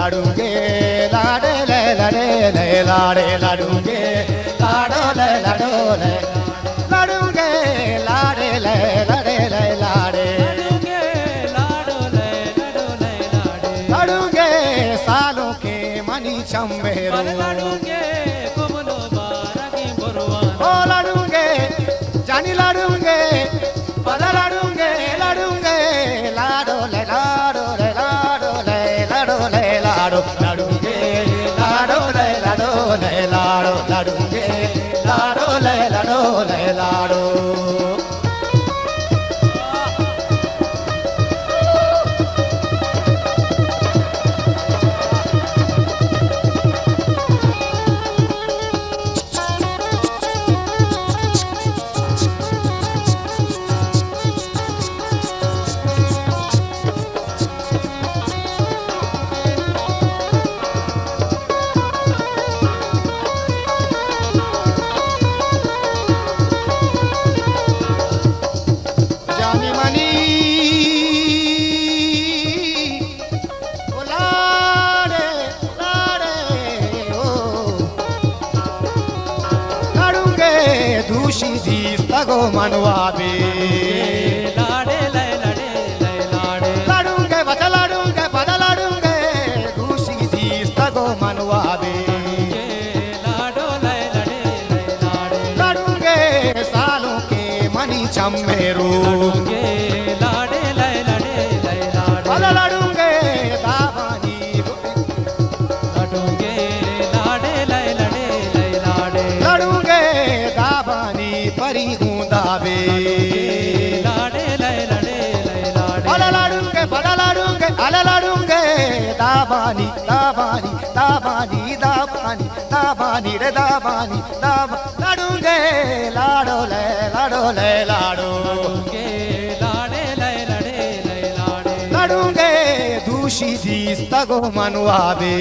लाडूंगे लाडे ले लाडे ले लाडे लाडूंगे लाडो ले लाडो ले लाडूंगे लाडे ले लाडे ले लाडे लाडूंगे सालों के मनी चंबेरो ओ लाडूंगे जानी लाडूंगे पला लाडूंगे लाडूंगे लाडो ले लाडो ले लाडो ले लाडो ले लाडो लाडूंगे लाडो ले लाडो ले लाडो लाडूंगे लाडो ले लाडो ले लाडो तगो मनवाबे लाडे ले लाडे ले लाडे लाडूंगे बचा लाडूंगे पदा लाडूंगे दूसरी चीज तगो मनवाबे लाडो ले लाडे ले लाडे लाडूंगे सालों के मनी चम्मेरू लाडे ले लाडे ले लाडे पदा लाडूंगे दावानी लाडूंगे लाडे ले लाडे ले लाडे लाडूंगे दावानी परी दाबे लाडे ले लाडे ले लाडे अला लाडूंगे बड़ा लाडूंगे अला लाडूंगे दाबानी दाबानी दाबानी दाबानी दाबानी रे दाबानी दाब लाडूंगे लाडो ले लाडो ले लाडो लाडे ले लाडे ले लाडे लाडूंगे दूषी दीस तगो मनवाबे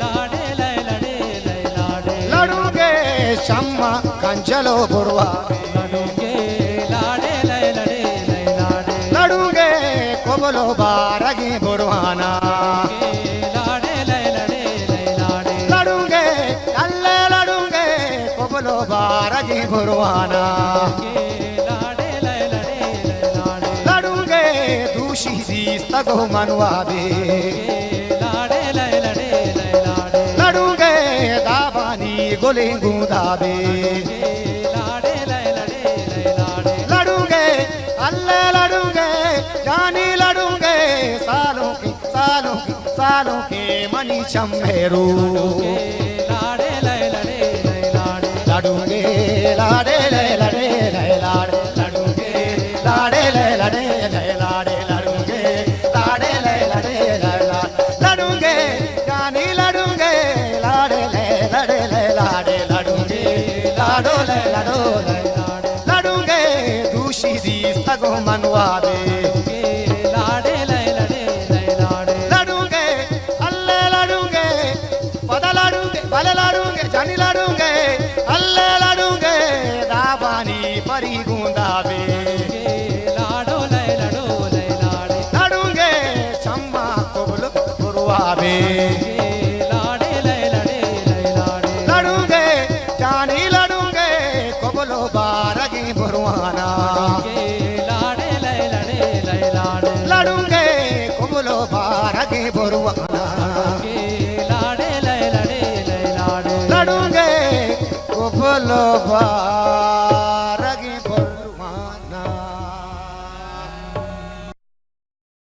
लाडे ले लाडे ले लाडे लाडूंगे शम्मा कंचलो बुरवा कोबलो बारगी बुरवाना लाडे ले लाडे ले लाडे लाडूंगे अल्ले लाडूंगे कोबलो बारगी बुरवाना लाडे ले लाडे ले लाडे लाडूंगे दूषी दीस तगो मनवाबे लाडे ले लाडे ले लाडे लाडूंगे दाबानी गोले गुदाबे लाडे ले लाडे ले लाडे लाडूंगे अल्ले लाडूंगे जानी लाडूंगे सालों के मनी चम्मेरू लाडे ले लाडे ले लाडे लाडूंगे लाडे ले लाडे ले लाडे लाडूंगे लाडे ले लाडे ले लाडे लाडूंगे लाडे ले लाडे ले लाडूंगे जानी लाडूंगे लाडे ले लाडे ले लाडे लाडूंगे लाडो ले लाडो ले लाडे लाडूंगे दूषी दीस तगो मनवाबे बले लाडूंगे जानी लाडूंगे अल्ले लाडूंगे दाबानी परी गुंदाबे लाडो ले लाडो ले लाडे लाडूंगे चम्मा कोबलो बुरवाबे लाडे ले लाडे ले लाडे लाडूंगे जानी लाडूंगे कोबलो बारगी बुरवाना लाडे ले लाडे ले लाडे लाडूंगे कोबलो बारगी बुरवाना लाडूंगे कोबलो